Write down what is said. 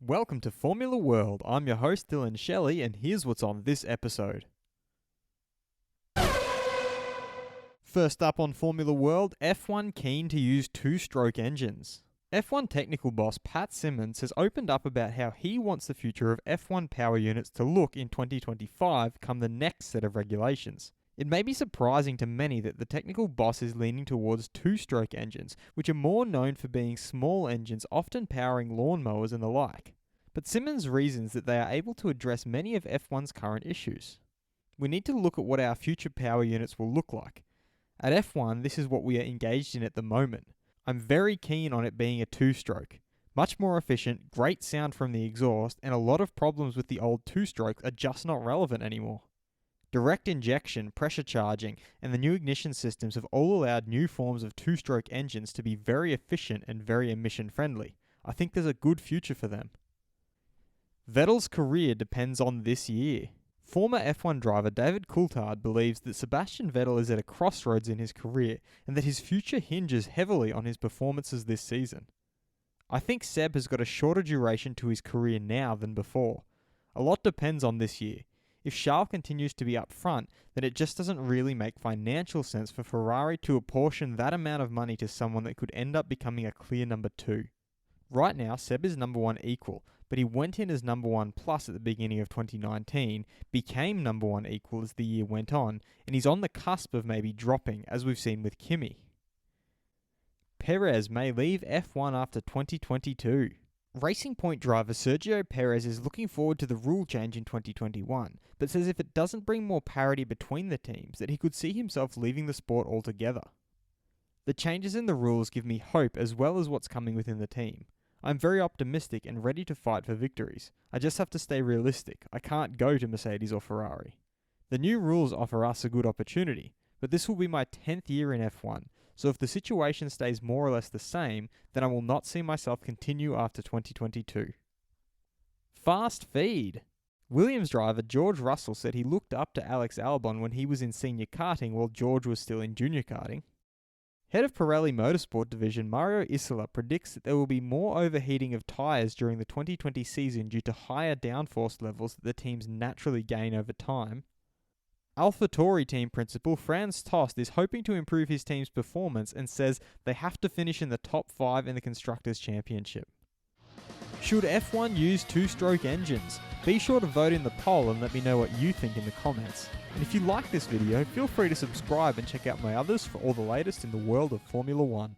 Welcome to Formula World. I'm your host Dylan Shelley, and here's what's on this episode. First up on Formula World, F1 keen to use two-stroke engines. F1 technical boss Pat Symonds has opened up about how he wants the future of F1 power units to look in 2025 come the next set of regulations. It may be surprising to many that the technical boss is leaning towards two-stroke engines, which are more known for being small engines often powering lawnmowers and the like. But Symonds reasons that they are able to address many of F1's current issues. We need to look at what our future power units will look like. At F1, this is what we are engaged in at the moment. I'm very keen on it being a two-stroke. Much more efficient, great sound from the exhaust, and a lot of problems with the old two-strokes are just not relevant anymore. Direct injection, pressure charging, and the new ignition systems have all allowed new forms of two-stroke engines to be very efficient and very emission-friendly. I think there's a good future for them. Vettel's career depends on this year. Former F1 driver David Coulthard believes that Sebastian Vettel is at a crossroads in his career and that his future hinges heavily on his performances this season. I think Seb has got a shorter duration to his career now than before. A lot depends on this year. If Charles continues to be up front, then it just doesn't really make financial sense for Ferrari to apportion that amount of money to someone that could end up becoming a clear number 2. Right now, Seb is number 1 equal, but he went in as number 1 plus at the beginning of 2019, became number 1 equal as the year went on, and he's on the cusp of maybe dropping, as we've seen with Kimi. Perez may leave F1 after 2022. Racing Point driver Sergio Perez is looking forward to the rule change in 2021, but says if it doesn't bring more parity between the teams, that he could see himself leaving the sport altogether. The changes in the rules give me hope as well as what's coming within the team. I'm very optimistic and ready to fight for victories. I just have to stay realistic. I can't go to Mercedes or Ferrari. The new rules offer us a good opportunity, but this will be my 10th year in F1, so if the situation stays more or less the same, then I will not see myself continue after 2022. Fast feed. Williams driver George Russell said he looked up to Alex Albon when he was in senior karting while George was still in junior karting. Head of Pirelli Motorsport Division Mario Isola predicts that there will be more overheating of tyres during the 2020 season due to higher downforce levels that the teams naturally gain over time. AlphaTauri team principal Franz Tost is hoping to improve his team's performance and says they have to finish in the top 5 in the Constructors' Championship. Should F1 use two-stroke engines? Be sure to vote in the poll and let me know what you think in the comments. And if you like this video, feel free to subscribe and check out my others for all the latest in the world of Formula 1.